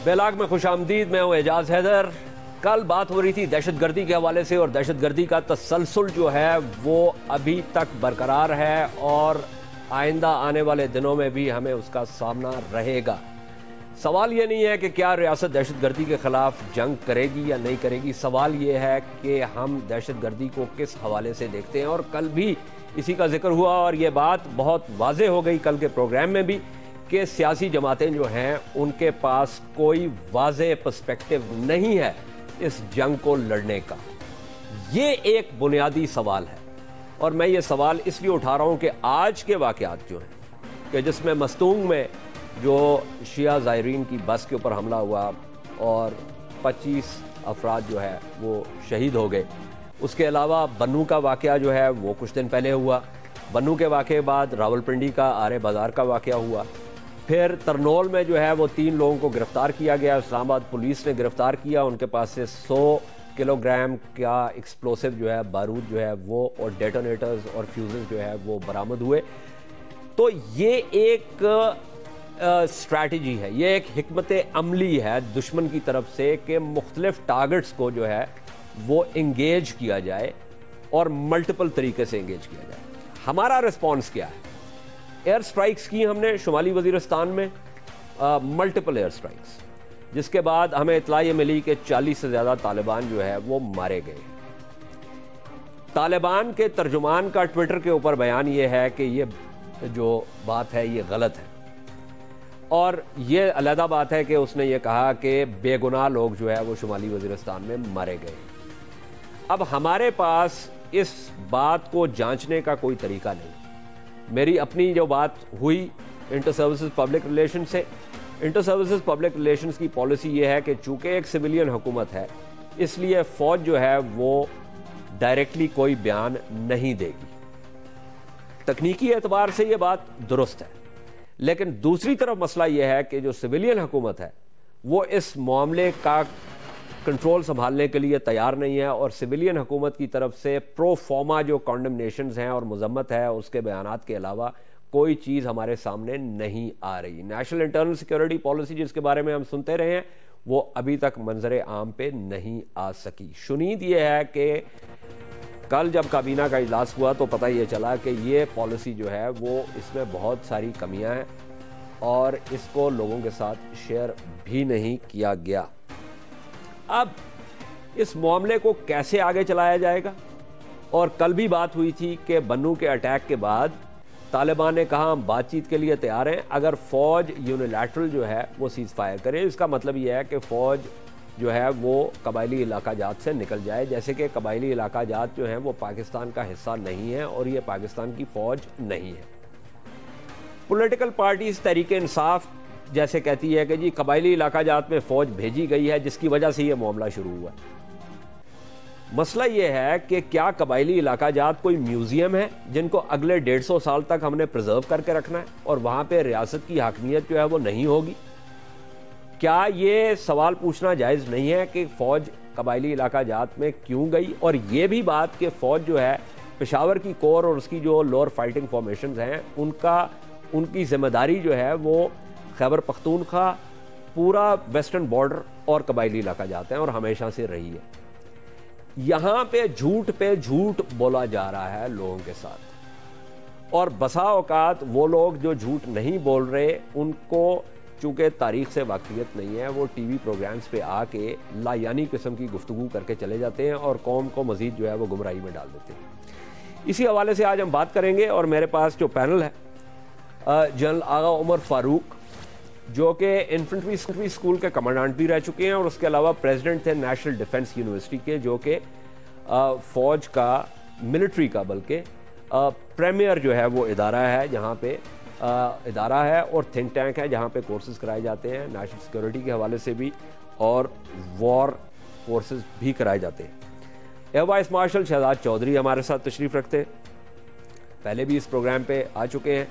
بیلاگ میں خوش آمدید. میں ہوں اعجاز حیدر. کل بات ہو رہی تھی دہشت گردی کے حوالے سے، اور دہشت گردی کا تسلسل جو ہے وہ ابھی تک برقرار ہے اور آئندہ آنے والے دنوں میں بھی ہمیں اس کا سامنا رہے گا. سوال یہ نہیں ہے کہ کیا ریاست دہشت گردی کے خلاف جنگ کرے گی یا نہیں کرے گی، سوال یہ ہے کہ ہم دہشت گردی کو کس حوالے سے دیکھتے ہیں. اور کل بھی اسی کا ذکر ہوا اور یہ بات بہت واضح ہو گئی کل کے پروگرام میں بھی کہ سیاسی جماعتیں جو ہیں ان کے پاس کوئی واضح پرسپیکٹو نہیں ہے اس جنگ کو لڑنے کا. یہ ایک بنیادی سوال ہے، اور میں یہ سوال اس لیے اٹھا رہا ہوں کہ آج کے واقعات جو ہیں کہ جس میں مستونگ میں جو شیعہ زائرین کی بس کے اوپر حملہ ہوا اور 25 افراد جو ہے وہ شہید ہو گئے، اس کے علاوہ بنوں کا واقعہ جو ہے وہ کچھ دن پہلے ہوا. بنوں کے واقعے بعد راولپنڈی کا آرے بازار کا واقعہ ہوا. پھر ترنول میں جو ہے وہ 3 لوگوں کو گرفتار کیا گیا. اسلام آباد پولیس نے گرفتار کیا، ان کے پاس سے 100 کلو گرام کا ایکسپلوسیو جو ہے بارود جو ہے وہ اور ڈیٹونیٹرز اور فیوزز جو ہے وہ برآمد ہوئے. تو یہ ایک اسٹریٹجی ہے، یہ ایک حکمت عملی ہے دشمن کی طرف سے کہ مختلف ٹارگٹس کو جو ہے وہ انگیج کیا جائے اور ملٹیپل طریقے سے انگیج کیا جائے. ہمارا رسپانس کیا ہے؟ ایئر سٹرائکس کی ہم نے شمالی وزیرستان میں ملٹیپل ایئر سٹرائکس، جس کے بعد ہمیں اطلاع یہ ملی کہ 40 سے زیادہ طالبان جو ہے وہ مارے گئے. طالبان کے ترجمان کا ٹویٹر کے اوپر بیان یہ ہے کہ یہ جو بات ہے یہ غلط ہے، اور یہ علیحدہ بات ہے کہ اس نے یہ کہا کہ بے گناہ لوگ جو ہے وہ شمالی وزیرستان میں مارے گئے. اب ہمارے پاس اس بات کو جانچنے کا کوئی طریقہ نہیں. میری اپنی جو بات ہوئی انٹر سروسز پبلک ریلیشن سے، انٹر سروسز پبلک ریلیشنز کی پالیسی یہ ہے کہ چونکہ ایک سویلین حکومت ہے اس لیے فوج جو ہے وہ ڈائریکٹلی کوئی بیان نہیں دے گی. تکنیکی اعتبار سے یہ بات درست ہے، لیکن دوسری طرف مسئلہ یہ ہے کہ جو سویلین حکومت ہے وہ اس معاملے کا کنٹرول سنبھالنے کے لیے تیار نہیں ہے، اور سویلین حکومت کی طرف سے پرو فارما جو کانڈمنیشنز ہیں اور مذمت ہے اس کے بیانات کے علاوہ کوئی چیز ہمارے سامنے نہیں آ رہی. نیشنل انٹرنل سیکیورٹی پالیسی جس کے بارے میں ہم سنتے رہے ہیں وہ ابھی تک منظر عام پہ نہیں آ سکی. شنید یہ ہے کہ کل جب کابینہ کا اجلاس ہوا تو پتہ یہ چلا کہ یہ پالیسی جو ہے وہ اس میں بہت ساری کمیاں ہیں اور اس کو لوگوں کے ساتھ شیئر بھی نہیں کیا گیا. اب اس معاملے کو کیسے آگے چلایا جائے گا؟ اور کل بھی بات ہوئی تھی کہ بنوں کے اٹیک کے بعد طالبان نے کہا ہم بات چیت کے لیے تیار ہیں اگر فوج یونیلیٹرل جو ہے وہ سیز فائر کرے. اس کا مطلب یہ ہے کہ فوج جو ہے وہ قبائلی علاقہ جات سے نکل جائے، جیسے کہ قبائلی علاقہ جات جو ہیں وہ پاکستان کا حصہ نہیں ہے اور یہ پاکستان کی فوج نہیں ہے. پولیٹیکل پارٹیز تحریک انصاف جیسے کہتی ہے کہ جی قبائلی علاقہ جات میں فوج بھیجی گئی ہے جس کی وجہ سے یہ معاملہ شروع ہوا ہے. مسئلہ یہ ہے کہ کیا قبائلی علاقہ جات کوئی میوزیم ہے جن کو اگلے 150 سال تک ہم نے پرزرو کر کے رکھنا ہے اور وہاں پہ ریاست کی حاکمیت جو ہے وہ نہیں ہوگی؟ کیا یہ سوال پوچھنا جائز نہیں ہے کہ فوج قبائلی علاقہ جات میں کیوں گئی؟ اور یہ بھی بات کہ فوج جو ہے پشاور کی کور اور اس کی جو لوور فائٹنگ فارمیشنز ہیں ان کی ذمہ داری جو ہے وہ خیبر پختونخوا، پورا ویسٹرن بارڈر اور قبائلی علاقہ جات ہیں اور ہمیشہ سے رہی ہے. یہاں پہ جھوٹ بولا جا رہا ہے لوگوں کے ساتھ، اور بسا اوقات وہ لوگ جو جھوٹ نہیں بول رہے ان کو چونکہ تاریخ سے واقفیت نہیں ہے وہ ٹی وی پروگرامز پہ آ کے لا یعنی قسم کی گفتگو کر کے چلے جاتے ہیں اور قوم کو مزید جو ہے وہ گمراہی میں ڈال دیتے ہیں. اسی حوالے سے آج ہم بات کریں گے، اور میرے پاس جو پینل ہے جنرل آغا عمر فاروق جو کہ انفنٹری اسکول کے کمانڈنٹ بھی رہ چکے ہیں اور اس کے علاوہ پریزیڈنٹ تھے نیشنل ڈیفنس یونیورسٹی کے، جو کہ فوج کا ملٹری کا بلکہ پریمیئر جو ہے وہ ادارہ ہے جہاں پہ ادارہ ہے اور تھنک ٹینک ہے جہاں پہ کورسز کرائے جاتے ہیں نیشنل سیکیورٹی کے حوالے سے بھی اور وار کورسز بھی کرائے جاتے ہیں. Air vice marshal Shahzad Chaudhry ہمارے ساتھ تشریف رکھتے ہیں، پہلے بھی اس پروگرام پہ آ چکے ہیں.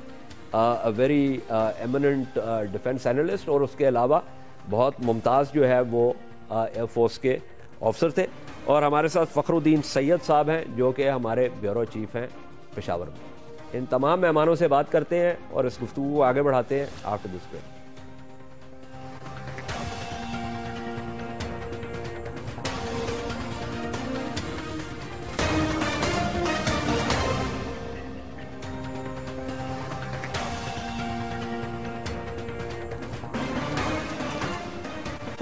ویری ایمننٹ ڈیفنس اینالسٹ اور اس کے علاوہ بہت ممتاز جو ہے وہ ایئر فورس کے آفسر تھے. اور ہمارے ساتھ فخر الدین سید صاحب ہیں جو کہ ہمارے بیورو چیف ہیں پشاور میں. ان تمام مہمانوں سے بات کرتے ہیں اور اس گفتگو کو آگے بڑھاتے ہیں آفٹر دس بریک.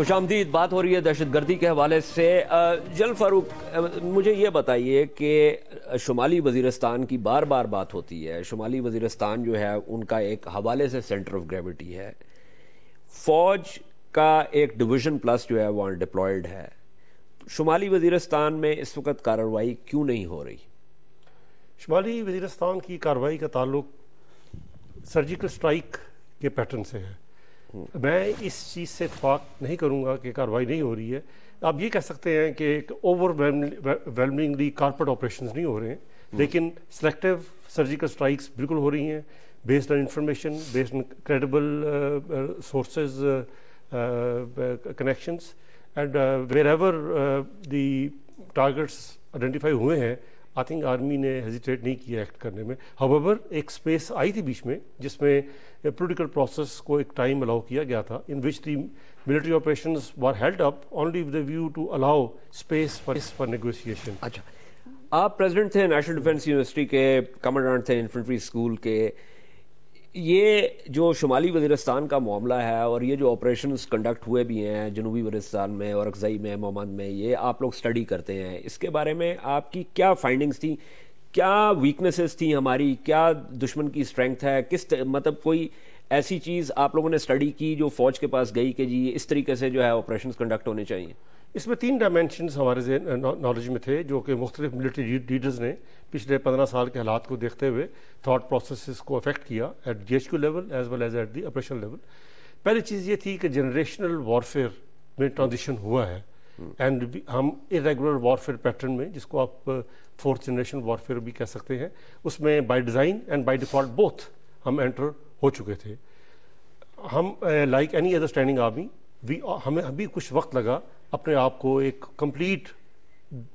خوش آمدید. بات ہو رہی ہے دہشت گردی کے حوالے سے. جنرل فاروق, مجھے یہ بتائیے کہ شمالی وزیرستان کی بار بار بات ہوتی ہے. شمالی وزیرستان جو ہے ان کا ایک حوالے سے سینٹر آف گریوٹی ہے. فوج کا ایک ڈویژن پلس جو ہے وہ ان ڈپلائڈ ہے. شمالی وزیرستان میں اس وقت کارروائی کیوں نہیں ہو رہی؟ شمالی وزیرستان کی کارروائی کا تعلق سرجیکل سٹرائک کے پیٹرن سے ہے. میں اس چیز سے اتفاق نہیں کروں گا کہ کارروائی نہیں ہو رہی ہے. آپ یہ کہہ سکتے ہیں کہ ایک اوور ویلمنگلی کارپوریٹ آپریشنز نہیں ہو رہے ہیں, لیکن سلیکٹیو سرجیکل سٹرائکس بالکل ہو رہی ہیں, based on information, based on credible sources connections, and where ever the targets identify ہوئے ہیں, آئی تھنک آرمی نے ہیزیٹیٹ نہیں کیا ایکٹ کرنے میں. ہاؤیور ایک اسپیس آئی تھی بیچ میں جس میں پولیٹیکل پروسیس کو ایک ٹائم الاؤ کیا گیا تھا, in which the military operations were held up only with a view to allow space for negotiation. اچھا, آپ پریزیڈنٹ تھے نیشنل ڈیفینس یونیورسٹی کے, کمانڈنٹ تھے انفنٹری اسکول کے. یہ جو شمالی وزیرستان کا معاملہ ہے اور یہ جو آپریشنز کنڈکٹ ہوئے بھی ہیں جنوبی وزیرستان میں اور اکزئی میں, مومند میں, یہ آپ لوگ اسٹڈی کرتے ہیں. اس کے بارے میں آپ کی کیا فائنڈنگز تھیں, کیا ویکنیسز تھیں ہماری, کیا دشمن کی اسٹرینگتھ ہے, کس مطلب کوئی ایسی چیز آپ لوگوں نے اسٹڈی کی جو فوج کے پاس گئی کہ جی اس طریقے سے جو ہے آپریشنز کنڈکٹ ہونے چاہیے؟ اس میں 3 ڈائمینشنز ہمارے نالج میں تھے جو کہ مختلف ملٹری لیڈرز نے پچھلے 15 سال کے حالات کو دیکھتے ہوئے تھاٹ پروسیسز کو افیکٹ کیا at G H Q level as well as at the operation level. پہلی چیز یہ تھی کہ جنریشنل وارفیئر میں ٹرانزیشن ہوا ہے, اینڈ ہم ارریگولر وارفیئر پیٹرن میں, جس کو آپ 4th جنریشن وارفیئر بھی کہہ سکتے ہیں, اس میں by design and by default both ہم انٹر ہو چکے تھے. ہم like any other standing army ہمیں ابھی کچھ وقت لگا اپنے آپ کو ایک کمپلیٹ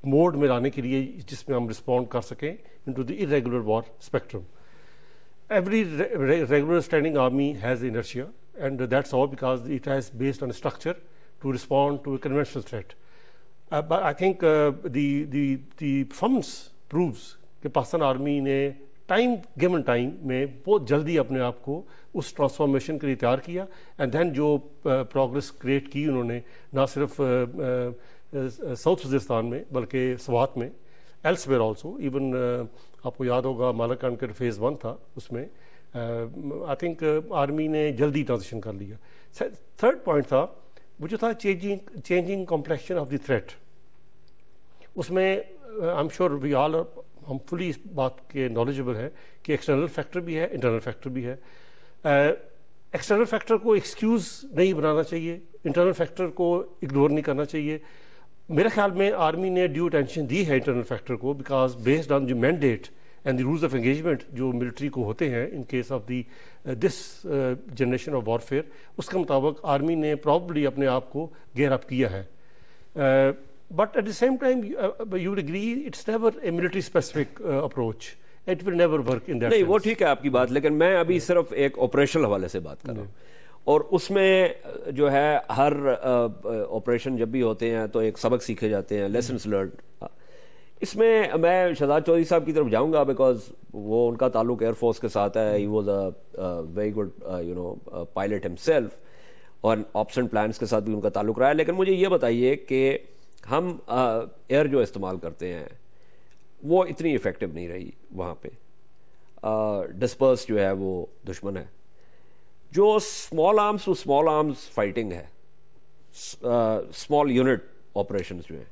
موڈ میں لانے کے لیے جس میں ہم رسپونڈ کر سکیں into the irregular war spectrum. Every regular standing army has inertia and that's all because it has based on structure to respond to a conventional threat. I think the performance proves کہ Pakistan army نے given time میں بہت جلدی اپنے آپ کو اس transformation کے لیے تیار کیا, اینڈ دین جو پروگرس کریٹ کی انہوں نے نہ صرف ساؤتھ وزیرستان میں بلکہ سوات میں, ایلس ویئر آلسو, ایون آپ کو یاد ہوگا مالکانکر فیز 1 تھا, اس میں آئی تھنک آرمی نے جلدی ٹرانزیشن کر لیا. 3rd پوائنٹ تھا وہ جو تھا changing complexion of the threat. اس میں آئی ایم شیور وی آل ہم فلی اس بات کے نالجبل ہیں کہ ایکسٹرنل فیکٹر بھی ہے, انٹرنل فیکٹر بھی ہے. ایکسٹرنل فیکٹر کو ایکسکیوز نہیں بنانا چاہیے, انٹرنل فیکٹر کو اگنور نہیں کرنا چاہیے. میرے خیال میں آرمی نے ڈیو اٹینشن دی ہے انٹرنل فیکٹر کو, because based on the mandate and the rules of engagement جو ملٹری کو ہوتے ہیں in case of the this generation of warfare, اس کے مطابق آرمی نے پرابلی اپنے آپ کو گیئر اپ کیا ہے. But at the same time, you would agree it's never a military specific approach. It will never work in that نہیں, sense. وہ ٹھیک ہے آپ کی بات, لیکن میں ابھی صرف ایک آپریشنل حوالے سے بات کر رہا ہوں. اور اس میں جو ہے ہر آپریشن جب بھی ہوتے ہیں تو ایک سبق سیکھے جاتے ہیں, لیسنس لرنڈ. اس میں میں شہزاد چودھری صاحب کی طرف جاؤں گا بیکاز وہ ان کا تعلق ایئر فورس کے ساتھ ہے. He was a very good pilot himself, اور آپس اینڈ پلانس کے ساتھ بھی ان کا تعلق رہا ہے. لیکن مجھے یہ بتائیے کہ ہم ایئر جو استعمال کرتے ہیں وہ اتنی افیکٹو نہیں رہی وہاں پہ. ڈسپرس جو ہے وہ دشمن ہے. جو small arms to small arms fighting ہے, اسمال یونٹ آپریشنز جو ہیں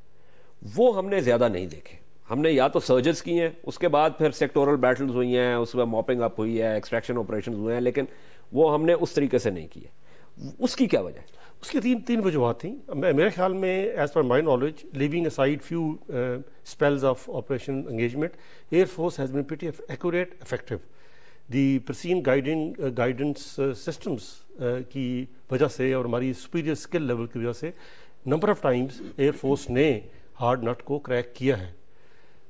وہ ہم نے زیادہ نہیں دیکھے. ہم نے یا تو سرجز کی ہیں, اس کے بعد پھر سیکٹورل بیٹلز ہوئی ہیں, اس میں موپنگ اپ ہوئی ہے, ایکسٹریکشن آپریشنز ہوئے ہیں, لیکن وہ ہم نے اس طریقے سے نہیں کیے. اس کی کیا وجہ ہے؟ اس کی تین وجوہات تھیں میرے خیال میں. As per my knowledge, leaving aside few spells of operation engagement, air force has been pretty accurate, effective. The precision guidance systems کی وجہ سے اور ہماری سپیریئر اسکل لیول کی وجہ سے number of Times air force نے ہارڈ نٹ کو کریک کیا ہے.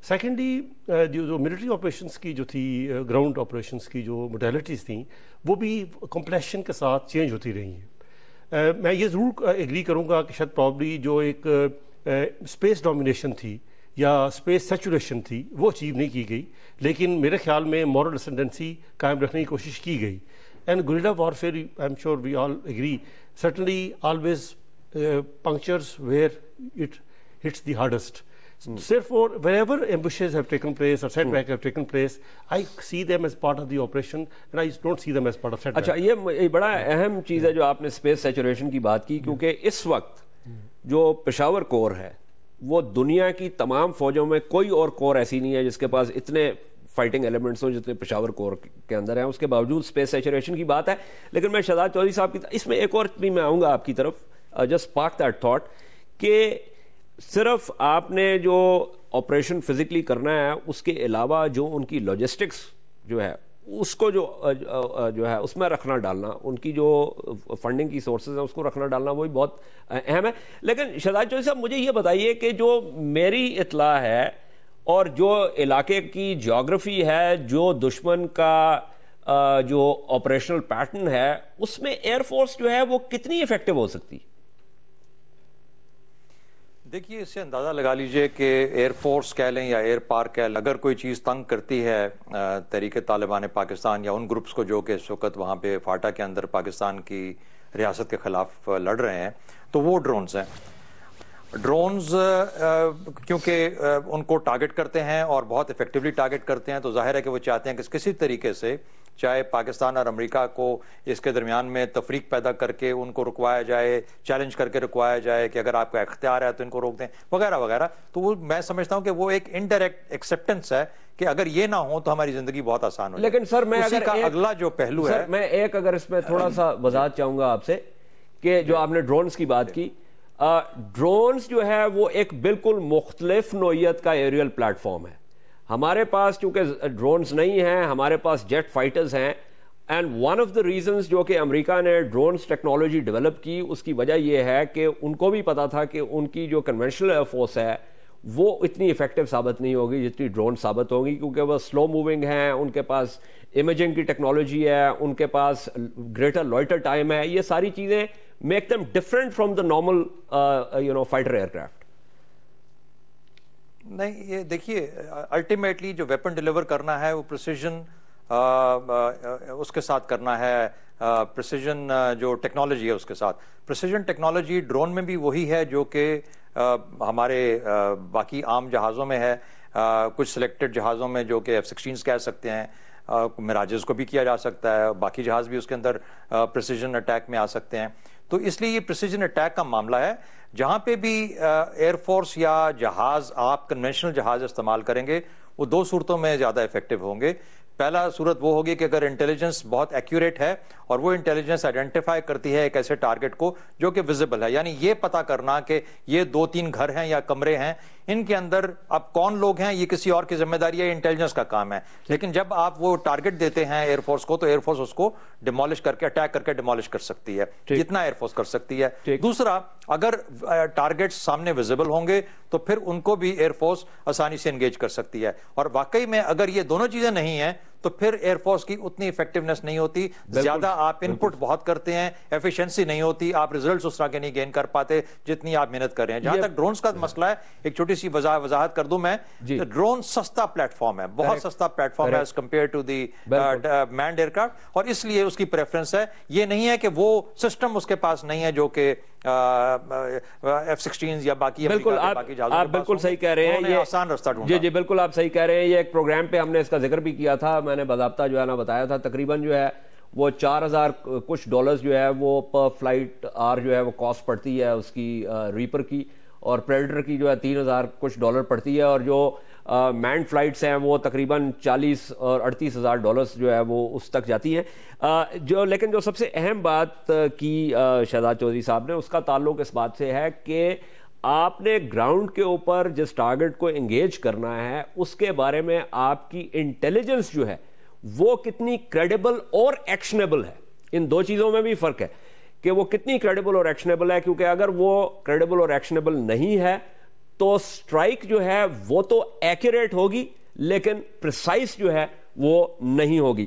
سیکنڈلی, جو ملٹری آپریشنس کی جو تھی, گراؤنڈ آپریشنس کی جو موڈیلٹیز تھیں وہ بھی کمپلیکشن کے ساتھ چینج ہوتی رہی ہیں. میں یہ ضرور ایگری کروں گا کہ شاید پرابلی جو ایک اسپیس ڈومینیشن تھی یا اسپیس سیچوریشن تھی وہ اچیو نہیں کی گئی, لیکن میرے خیال میں مورل اسینڈنسی قائم رکھنے کی کوشش کی گئی. And guerrilla warfare, I am sure we all agree, certainly always punctures where it hits the hardest. Therefore, wherever ambushes have taken place or setback have taken place, I see them as part of the operation and I don't see them as part of setback. اچھا یہ بڑا اہم چیز ہے جو آپ نے space saturation کی بات کی، کیونکہ اس وقت جو پشاور کور ہے وہ دنیا کی تمام فوجوں میں کوئی اور کور ایسی نہیں ہے جس کے پاس اتنے فائٹنگ ایلیمنٹس ہوں جتنے پشاور کور کے اندر ہیں. اس کے باوجود اسپیس سیچوریشن کی بات ہے. لیکن میں شہزاد چودھری صاحب کی اس میں ایک اور بھی میں آؤں گا آپ کی طرف، جسٹ پارک دیٹ تھاٹ، کہ صرف آپ نے جو آپریشن فزیکلی کرنا ہے اس کے علاوہ جو ان کی لاجسٹکس جو ہے اس کو جو ہے اس میں رکھنا ڈالنا، ان کی جو فنڈنگ کی سورسز ہیں اس کو رکھنا ڈالنا، وہی بہت اہم ہے. لیکن شہزاد چودھری صاحب مجھے یہ بتائیے کہ جو میری اطلاع ہے اور جو علاقے کی جیوگرافی ہے، جو دشمن کا جو آپریشنل پیٹرن ہے، اس میں ایئر فورس جو ہے وہ کتنی افیکٹو ہو سکتی؟ دیکھیے اس سے اندازہ لگا لیجئے کہ ایئر فورس کہہ لیں یا ایئر پارک کہہ لیں، اگر کوئی چیز تنگ کرتی ہے تحریک طالبان پاکستان یا ان گروپس کو جو کہ اس وقت وہاں پہ فاٹا کے اندر پاکستان کی ریاست کے خلاف لڑ رہے ہیں، تو وہ ڈرونز ہیں. ڈرونز کیونکہ ان کو ٹارگٹ کرتے ہیں اور بہت افیکٹولی ٹارگٹ کرتے ہیں، تو ظاہر ہے کہ وہ چاہتے ہیں کہ کسی طریقے سے چاہے پاکستان اور امریکہ کو اس کے درمیان میں تفریق پیدا کر کے ان کو رکوایا جائے، چیلنج کر کے رکوایا جائے کہ اگر آپ کا اختیار ہے تو ان کو روک دیں وغیرہ وغیرہ. تو وہ میں سمجھتا ہوں کہ وہ ایک انڈائریکٹ ایکسیپٹنس ہے کہ اگر یہ نہ ہو تو ہماری زندگی بہت آسان ہو جائے. لیکن سر میں اسی کا اگلا جو پہلو ہے، میں ایک اگر اس میں تھوڑا سا وضاحت چاہوں گا آپ سے کہ جو آپ نے ڈرونز کی بات کی، ڈرونز جو ہے وہ ایک بالکل مختلف نوعیت کا ایریل پلیٹ فارم ہے. ہمارے پاس چونکہ ڈرونز نہیں ہیں، ہمارے پاس جیٹ فائٹرز ہیں. And one of the reasons جو کہ امریکہ نے ڈرونز ٹیکنالوجی ڈیولپ کی، اس کی وجہ یہ ہے کہ ان کو بھی پتا تھا کہ ان کی جو کنونشنل ایئر فورس ہے وہ اتنی افیکٹو ثابت نہیں ہوگی جتنی ڈرون ثابت ہوگی، کیونکہ وہ سلو موونگ ہیں، ان کے پاس امیجنگ کی ٹیکنالوجی ہے، ان کے پاس گریٹر لوئٹر ٹائم ہے. یہ ساری چیزیں make them different from the normal fighter aircraft. نہیں، یہ دیکھیے الٹیمیٹلی جو ویپن ڈیلیور کرنا ہے وہ پریسیجن اس کے ساتھ کرنا ہے، پریسیجن جو ٹیکنالوجی ہے اس کے ساتھ. پریسیجن ٹیکنالوجی ڈرون میں بھی وہی ہے جو کہ ہمارے باقی عام جہازوں میں ہے، کچھ سلیکٹڈ جہازوں میں جو کہ F-16 کہہ سکتے ہیں، مراجز کو بھی کیا جا سکتا ہے، باقی جہاز بھی اس کے اندر پریسیجن اٹیک میں آ سکتے ہیں. تو اس لیے یہ پریسیجن اٹیک کا معاملہ ہے. جہاں پہ بھی ایئر فورس یا جہاز آپ کنونشنل جہاز استعمال کریں گے وہ دو صورتوں میں زیادہ افیکٹو ہوں گے. پہلا صورت وہ ہوگی کہ اگر انٹیلیجنس بہت ایکیوریٹ ہے اور وہ انٹیلیجنس آئیڈینٹیفائی کرتی ہے ایک ایسے ٹارگٹ کو جو کہ ویزیبل ہے، یعنی یہ پتا کرنا کہ یہ 2-3 گھر ہیں یا کمرے ہیں، ان کے اندر اب کون لوگ ہیں یہ کسی اور کی ذمہ داری ہے، انٹیلیجنس کا کام ہے. لیکن جب آپ وہ ٹارگٹ دیتے ہیں ایئر فورس کو تو ایئر فورس اس کو ڈیمولش کر کے اٹیک کر کے ڈیمولش کر سکتی ہے جتنا ایئر فورس کر سکتی ہے. دوسرا، اگر ٹارگٹ سامنے ویزیبل ہوں گے تو پھر ان کو بھی ایئر فورس آسانی سے انگیج کر سکتی ہے. اور واقعی میں اگر یہ دونوں چیزیں نہیں ہیں تو پھر ایئر فورس کی اتنی افیکٹونیس نہیں ہوتی، زیادہ آپ ان پٹ بہت کرتے ہیں، ایفیشنسی نہیں ہوتی، آپ ریزلٹس اس طرح کے نہیں گین کر پاتے جتنی آپ محنت کر رہے ہیں. جہاں تک ڈرونز کا مسئلہ ہے، ایک چھوٹی سی وضاحت کر دوں میں، ڈرون سستا پلیٹ فارم ہے، بہت سستا پلیٹ فارم ہے as compare to the manned aircraft, اور اس لیے اس کی پریفرنس ہے. یہ نہیں ہے کہ وہ سسٹم اس کے پاس نہیں ہے جو کہ F-16 یا باقی آپ بالکل صحیح کہہ رہے ہیں، یہ آسان رستہ ڈھونڈا. جی بالکل آپ صحیح کہہ رہے ہیں. یہ ایک پروگرام پہ ہم نے اس کا ذکر بھی کیا تھا، میں نے باضابطہ جو ہے نا بتایا تھا، تقریباً جو ہے وہ 4000 کچھ ڈالرز جو ہے وہ پر فلائٹ آر جو ہے وہ کاسٹ پڑتی ہے اس کی ریپر کی، اور پریڈیٹر کی جو ہے 3000 کچھ ڈالر پڑتی ہے، اور جو مینڈ فلائٹس ہیں وہ تقریباً 40 اور 38 ہزار ڈالرز جو ہے وہ اس تک جاتی ہیں. لیکن جو سب سے اہم بات کی شہزاد چودھری صاحب نے، اس کا تعلق اس بات سے ہے کہ آپ نے گراؤنڈ کے اوپر جس ٹارگٹ کو انگیج کرنا ہے اس کے بارے میں آپ کی انٹیلیجنس جو ہے وہ کتنی کریڈیبل اور ایکشنیبل ہے. ان دو چیزوں میں بھی فرق ہے کہ وہ کتنی کریڈیبل اور ایکشنیبل ہے، کیونکہ اگر وہ کریڈیبل اور ایکشنیبل نہیں ہے تو سٹرائک جو ہے وہ تو ایکوریٹ ہوگی لیکن پریسائز جو ہے وہ نہیں ہوگی.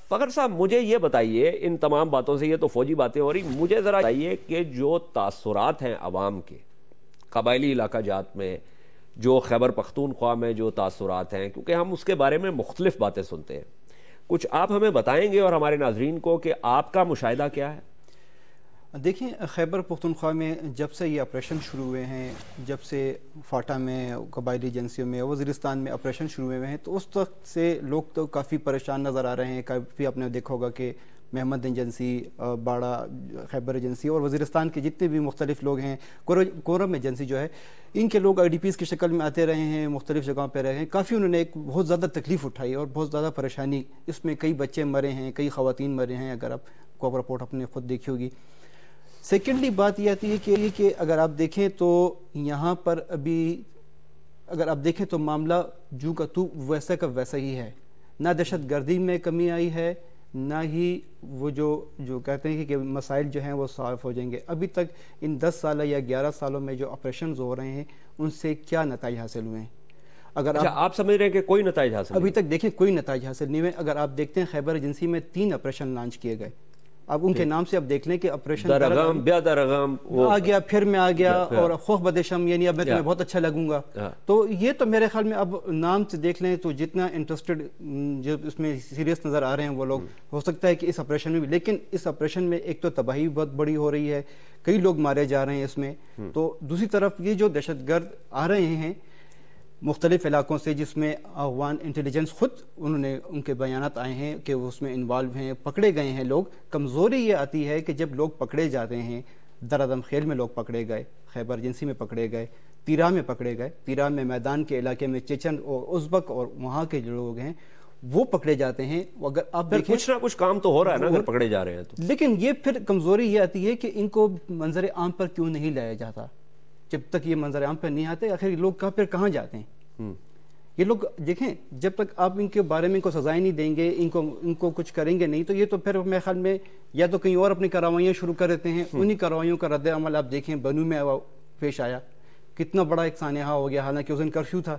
فخر صاحب مجھے یہ بتائیے، ان تمام باتوں سے، یہ تو فوجی باتیں ہو رہی، مجھے ذرا بتائیے کہ جو تاثرات ہیں عوام کے قبائلی علاقہ جات میں، جو خیبر پختونخوا میں جو تاثرات ہیں، کیونکہ ہم اس کے بارے میں مختلف باتیں سنتے ہیں، کچھ آپ ہمیں بتائیں گے اور ہمارے ناظرین کو کہ آپ کا مشاہدہ کیا ہے؟ دیکھیں خیبر پختونخوا میں جب سے یہ آپریشن شروع ہوئے ہیں، جب سے فاٹا میں قبائلی ایجنسیوں میں وزیرستان میں آپریشن شروع ہوئے ہیں، تو اس وقت سے لوگ تو کافی پریشان نظر آ رہے ہیں. کافی آپ نے دیکھا ہوگا کہ محمد ایجنسی، باڑہ خیبر ایجنسی اور وزیرستان کے جتنے بھی مختلف لوگ ہیں، کورم ایجنسی جو ہے، ان کے لوگ IDPs کی شکل میں آتے رہے ہیں، مختلف جگہوں پہ رہے ہیں. کافی انہوں نے ایک بہت زیادہ تکلیف اٹھائی اور بہت زیادہ پریشانی، اس میں کئی بچے مرے ہیں، کئی خواتین مرے ہیں، اگر آپ کو رپورٹ اپنے خود دیکھی ہوگی. سیکنڈلی بات یہ آتی ہے کہ اگر آپ دیکھیں تو یہاں پر ابھی اگر آپ دیکھیں تو معاملہ جو کا تو ویسا کا ویسا ہی ہے. نہ دہشت گردی میں کمی آئی ہے، نہ ہی وہ جو کہتے ہیں کہ مسائل جو ہیں وہ صاف ہو جائیں گے. ابھی تک ان 10 سال یا 11 سالوں میں جو آپریشنز ہو رہے ہیں ان سے کیا نتائج حاصل ہوئے ہیں؟ اگر آپ سمجھ رہے ہیں کہ کوئی نتائج حاصل ابھی تک دیکھیں کوئی نتائج حاصل نہیں ہوئے. اگر آپ دیکھتے ہیں خیبر ایجنسی میں 3 آپریشن لانچ کیے گئے. اب ان کے نام سے اب دیکھ لیں کہ آپریشن درغام بیا درغام آ گیا، پھر میں آ گیا، اور خوف بدشم، یعنی اب میں تمہیں بہت اچھا لگوں گا. تو یہ تو میرے خیال میں اب نام سے دیکھ لیں تو جتنا انٹرسٹڈ جو اس میں سیریس نظر آ رہے ہیں وہ لوگ، ہو سکتا ہے کہ اس آپریشن میں بھی، لیکن اس آپریشن میں ایک تو تباہی بہت بڑی ہو رہی ہے، کئی لوگ مارے جا رہے ہیں اس میں. تو دوسری طرف یہ جو دہشت گرد آ رہے ہیں مختلف علاقوں سے، جس میں افغان انٹیلیجنس خود انہوں نے ان کے بیانات آئے ہیں کہ وہ اس میں انوالو ہیں، پکڑے گئے ہیں لوگ. کمزوری یہ آتی ہے کہ جب لوگ پکڑے جاتے ہیں، درعدم خیل میں لوگ پکڑے گئے، خیبر ایجنسی میں پکڑے گئے، تیرا میں پکڑے گئے، تیرا میں میدان کے علاقے میں چیچن اور ازبک اور وہاں کے جو لوگ ہیں وہ پکڑے جاتے ہیں. اگر آپ دیکھیں کچھ نہ کچھ کام تو ہو رہا ہے نا اگر پکڑے جا رہے ہیں تو. لیکن یہ پھر کمزوری یہ آتی ہے کہ ان کو منظر عام پر کیوں نہیں لایا جاتا؟ جب تک یہ منظر عام پر نہیں آتے آخر لوگ پھر کہاں جاتے ہیں؟ یہ لوگ دیکھیں جب تک آپ ان کے بارے میں ان کو سزائیں نہیں دیں گے، ان کو کچھ کریں گے نہیں، تو یہ تو پھر میرے خیال میں یا تو کہیں اور اپنی کارروائیاں شروع کر دیتے ہیں. انہی کارروائیوں کا رد عمل آپ دیکھیں بنو میں پیش آیا، کتنا بڑا ایک سانحہ ہو گیا. حالانکہ اس دن کرفیو تھا،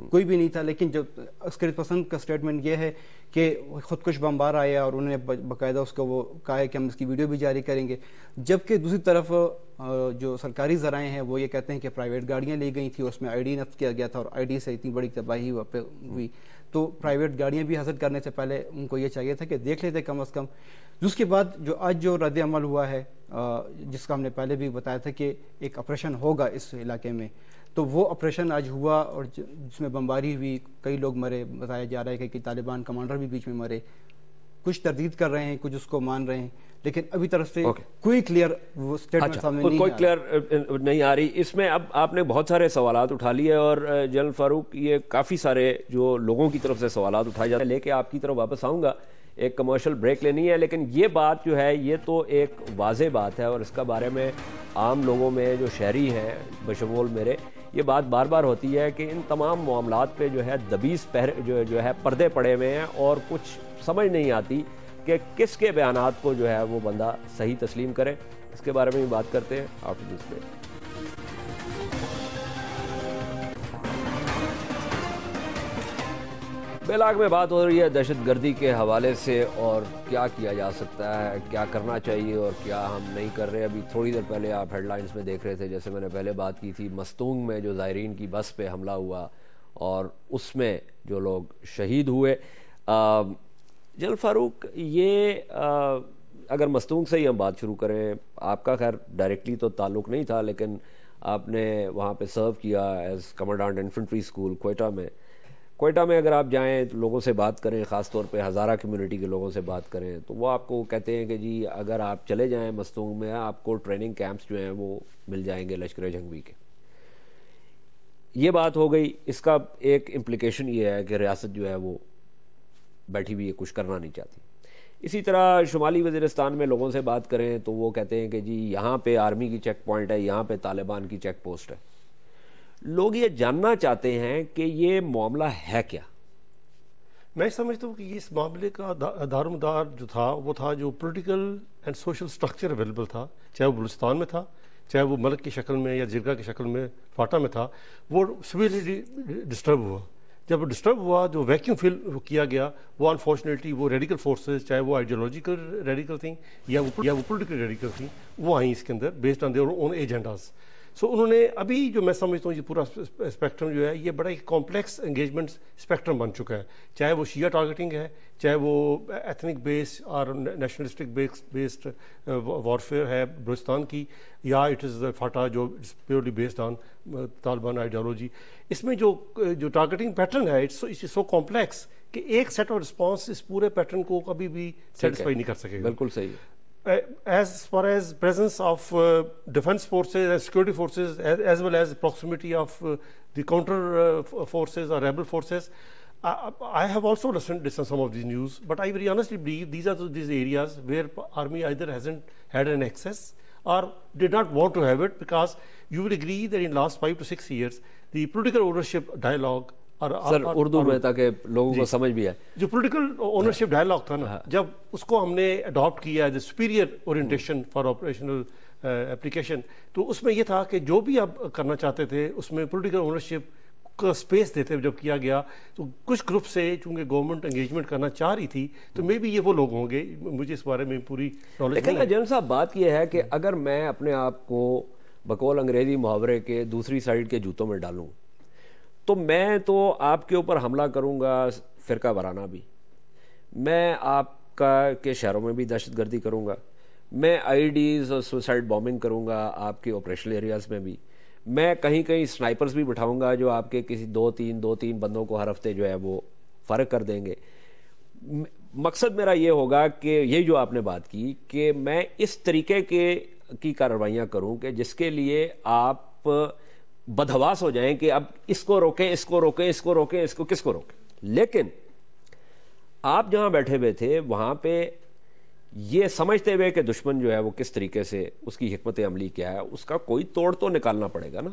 کوئی بھی نہیں تھا، لیکن جب عسکری پسند کا سٹیٹمنٹ یہ ہے کہ خودکش بمبار آیا اور انہوں نے باقاعدہ اس کو وہ کہا ہے کہ ہم اس کی ویڈیو بھی جاری کریں گے. جبکہ دوسری طرف جو سرکاری ذرائع ہیں وہ یہ کہتے ہیں کہ پرائیویٹ گاڑیاں لی گئی تھیں، اس میں ID نصب کیا گیا تھا، اور ID سے اتنی بڑی تباہی ہوئی. تو پرائیویٹ گاڑیاں بھی حاصل کرنے سے پہلے ان کو یہ چاہیے تھا کہ دیکھ لیتے کم از کم. اس کے بعد جو آج جو رد عمل ہوا ہے، جس کا ہم نے پہلے بھی بتایا تھا کہ ایک آپریشن ہوگا اس علاقے میں، تو وہ آپریشن آج ہوا اور جس میں بمباری ہوئی، کئی لوگ مرے. بتایا جا رہا ہے کہ طالبان کمانڈر بھی بیچ میں مرے. کچھ تردید کر رہے ہیں، کچھ اس کو مان رہے ہیں، لیکن ابھی طرف سے کوئی کلیئر وہ سٹیٹمنٹ سامنے نہیں کوئی کلیئر نہیں آ رہی. اس میں اب آپ نے بہت سارے سوالات اٹھا لیے، اور جنرل فاروق یہ کافی سارے جو لوگوں کی طرف سے سوالات اٹھائے جاتے ہیں، لے کے آپ کی طرف واپس آؤں گا. ایک کمرشل بریک لینی ہے، لیکن یہ بات جو ہے یہ تو ایک واضح بات ہے، اور اس کا بارے میں عام لوگوں میں جو شہری ہیں بشمول میرے یہ بات بار بار ہوتی ہے کہ ان تمام معاملات پہ جو ہے دبیس جو ہے پردے پڑے ہوئے ہیں، اور کچھ سمجھ نہیں آتی کہ کس کے بیانات کو جو ہے وہ بندہ صحیح تسلیم کرے. اس کے بارے میں بھی بات کرتے ہیں آفٹر دس بریک. بیلاگ میں بات ہو رہی ہے دہشت گردی کے حوالے سے، اور کیا کیا جا سکتا ہے، کیا کرنا چاہیے اور کیا ہم نہیں کر رہے. ابھی تھوڑی دیر پہلے آپ ہیڈ لائنز میں دیکھ رہے تھے، جیسے میں نے پہلے بات کی تھی، مستونگ میں جو زائرین کی بس پہ حملہ ہوا اور اس میں جو لوگ شہید ہوئے. جنرل فاروق، یہ اگر مستونگ سے ہی ہم بات شروع کریں، آپ کا خیر ڈائریکٹلی تو تعلق نہیں تھا، لیکن آپ نے وہاں پہ سرو کیا as commandant infantry school Quetta میں اگر آپ جائیں تو لوگوں سے بات کریں، خاص طور پہ ہزارہ کمیونٹی کے لوگوں سے بات کریں، تو وہ آپ کو کہتے ہیں کہ جی اگر آپ چلے جائیں مستونگ میں، آپ کو ٹریننگ کیمپس جو ہیں وہ مل جائیں گے لشکر جنگوی کے. یہ بات ہو گئی. اس کا ایک امپلیکیشن یہ ہے کہ ریاست جو ہے وہ بیٹھی ہوئی کچھ کرنا نہیں چاہتی. اسی طرح شمالی وزیرستان میں لوگوں سے بات کریں تو وہ کہتے ہیں کہ جی یہاں پہ آرمی کی چیک پوائنٹ ہے، یہاں پہ طالبان کی چیک پوسٹ ہے. لوگ یہ جاننا چاہتے ہیں کہ یہ معاملہ ہے کیا. میں سمجھتا ہوں کہ اس معاملے کا دار و مدار جو تھا وہ تھا جو political and social structure available تھا، چاہے وہ بلوچستان میں تھا، چاہے وہ ملک کی شکل میں یا جرگہ کی شکل میں فاٹا میں تھا، وہ سویئرلی ڈسٹرب ہوا. جب ڈسٹرب ہوا، جو ویکیوم فل کیا گیا، وہ انفارچونیٹلی وہ ریڈیکل فورسز، چاہے وہ آئیڈیالوجیکل ریڈیکل تھیں یا وہ پولیٹیکل ریڈیکل تھیں، وہ آئیں اس کے اندر based on their own agendas. So انہوں نے ابھی جو میں سمجھتا ہوں یہ پورا اسپیکٹرم جو ہے یہ بڑا ایک کمپلیکس انگیجمنٹ اسپیکٹرم بن چکا ہے، چاہے وہ شیعہ ٹارگیٹنگ ہے، چاہے وہ ایتھنک بیس اور نیشنلسٹک بیسڈ وارفیئر ہے بلوچستان کی، یا اٹ از فاٹا جو purely based on Taliban ideology. اس میں جو ٹارگیٹنگ پیٹرن ہے اٹس سو کمپلیکس کہ ایک سیٹ آف رسپانس اس پورے پیٹرن کو کبھی بھی سیٹسفائی نہیں کر سکے گا. بالکل صحیح. As far as presence of defense forces and security forces, as well as proximity of the counter forces or rebel forces, I have also listened to some of these news, but I very honestly believe these are these areas where army either hasn't had an access or did not want to have it, because you will agree that in last 5 to 6 years, the political ownership dialogue سر اردو میں تاکہ لوگوں کو سمجھ بھی آئے، جو political ownership dialogue تھا نا، جب اس کو ہم نے اڈاپٹ کیا as a superior orientation for operational application, تو اس میں یہ تھا کہ جو بھی آپ کرنا چاہتے تھے اس میں پولیٹیکل اونرشپ کا اسپیس دیتے جب کیا گیا، تو کچھ گروپ سے چونکہ گورنمنٹ انگیجمنٹ کرنا چاہ رہی تھی تو مے بی یہ وہ لوگ ہوں گے، مجھے اس بارے میں پوری نالج نہیں ہے. لیکن جنرل صاحب بات یہ ہے کہ اگر میں اپنے آپ کو بقول انگریزی محاورے کے دوسری سائڈ کے جوتوں میں ڈالوں تو میں تو آپ کے اوپر حملہ کروں گا فرقہ وارانہ بھی، میں آپ کے شہروں میں بھی دہشت گردی کروں گا، میں آئی ڈیز اور سوسائڈ بامبنگ کروں گا آپ کے آپریشنل ایریاز میں بھی، میں کہیں کہیں سنائپرز بھی بٹھاؤں گا جو آپ کے کسی دو تین بندوں کو ہر ہفتے جو ہے وہ فارغ کر دیں گے. مقصد میرا یہ ہوگا کہ یہی جو آپ نے بات کی کہ میں اس طریقے کی کارروائیاں کروں کہ جس کے لیے آپ بدحواس ہو جائیں کہ اب اس کو روکیں، اس کو روکیں، اس کو روکیں، اس کو کس کو روکیں. لیکن آپ جہاں بیٹھے ہوئے تھے وہاں پہ یہ سمجھتے ہوئے کہ دشمن جو ہے وہ کس طریقے سے اس کی حکمت عملی کیا ہے، اس کا کوئی توڑ تو نکالنا پڑے گا نا.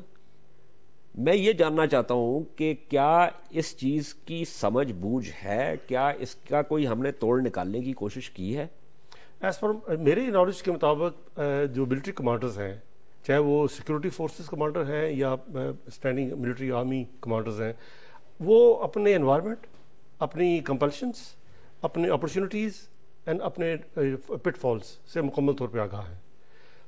میں یہ جاننا چاہتا ہوں کہ کیا اس چیز کی سمجھ بوجھ ہے، کیا اس کا کوئی ہم نے توڑ نکالنے کی کوشش کی ہے؟ ایز پر میری نالج کے مطابق جو ملٹری کمانڈرز ہیں، چاہے وہ سیکورٹی فورسز کمانڈر ہیں یا اسٹینڈنگ ملٹری آرمی کمانڈرز ہیں، وہ اپنے انوائرمنٹ، اپنی کمپلشنس، اپنی اپرچونیٹیز اینڈ اپنے پٹ فالس سے مکمل طور پہ آگاہ ہیں.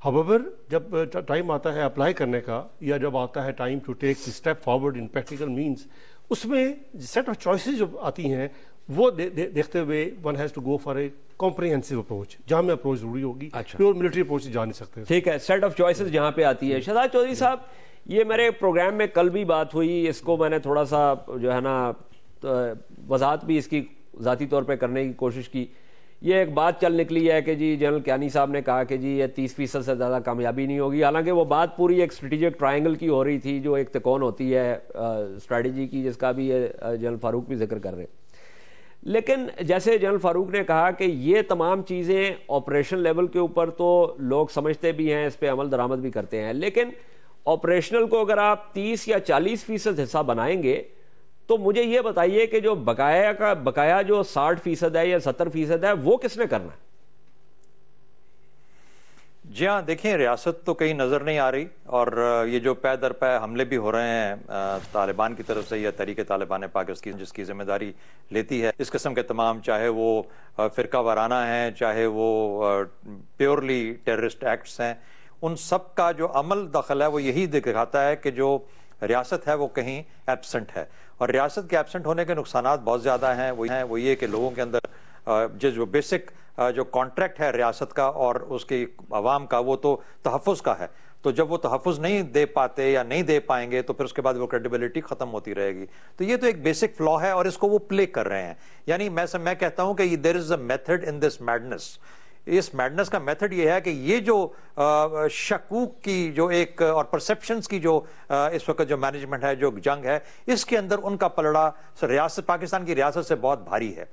ہوور جب ٹائم آتا ہے اپلائی کرنے کا، یا جب آتا ہے time to take the step forward in practical means, اس میں سیٹ آف چوائسیز جو آتی ہیں وہ دیکھتے ہوئے one has to go for a comprehensive approach, جامع اپروچ ضروری ہوگی. پیور ملٹری اپروچ جا نہیں سکتے. ٹھیک ہے، سیٹ آف چوائسیز جہاں پہ آتی ہے. شہزاد چودھری صاحب، یہ میرے پروگرام میں کل بھی بات ہوئی، اس کو میں نے تھوڑا سا جو ہے نا وضاحت بھی اس کی ذاتی طور پہ کرنے کی کوشش کی. یہ ایک بات چل نکلی ہے کہ جی جنرل کیانی صاحب نے کہا کہ جی یہ 30% سے زیادہ کامیابی نہیں ہوگی، حالانکہ وہ بات پوری ایک اسٹریٹجک ٹرائنگل کی ہو رہی تھی جو ایک تکون ہوتی ہے اسٹریٹجی کی، جس کا بھی جنرل فاروق بھی ذکر کر رہے ہیں. لیکن جیسے جنرل فاروق نے کہا کہ یہ تمام چیزیں آپریشن لیول کے اوپر تو لوگ سمجھتے بھی ہیں، اس پہ عمل درآمد بھی کرتے ہیں، لیکن آپریشنل کو اگر آپ 30 یا 40% حصہ بنائیں گے تو مجھے یہ بتائیے کہ جو بقایا جو 60% ہے یا 70% ہے وہ کس نے کرنا ہے؟ جی ہاں، دیکھیں ریاست تو کہیں نظر نہیں آ رہی، اور یہ جو پے در پے حملے بھی ہو رہے ہیں طالبان کی طرف سے یا تحریک طالبان پاکستان جس کی ذمہ داری لیتی ہے اس قسم کے تمام، چاہے وہ فرقہ وارانہ ہیں، چاہے وہ پیورلی ٹیررسٹ ایکٹس ہیں، ان سب کا جو عمل دخل ہے وہ یہی دکھاتا ہے کہ جو ریاست ہے وہ کہیں ایبسنٹ ہے. اور ریاست کے ایبسنٹ ہونے کے نقصانات بہت زیادہ ہیں. وہ یہ کہ لوگوں کے اندر جو بیسک جو کانٹریکٹ ہے ریاست کا اور اس کی عوام کا، وہ تو تحفظ کا ہے. تو جب وہ تحفظ نہیں دے پاتے یا نہیں دے پائیں گے تو پھر اس کے بعد وہ کریڈیبلٹی ختم ہوتی رہے گی. تو یہ تو ایک بیسک فلا ہے اور اس کو وہ پلے کر رہے ہیں. یعنی میں کہتا ہوں کہ there is a method in this madness. اس میڈنس کا میتھڈ یہ ہے کہ یہ جو شکوک کی جو ایک اور پرسپشنز کی جو اس وقت جو مینجمنٹ ہے، جو جنگ ہے، اس کے اندر ان کا پلڑا ریاست پاکستان کی ریاست سے بہت بھاری ہے.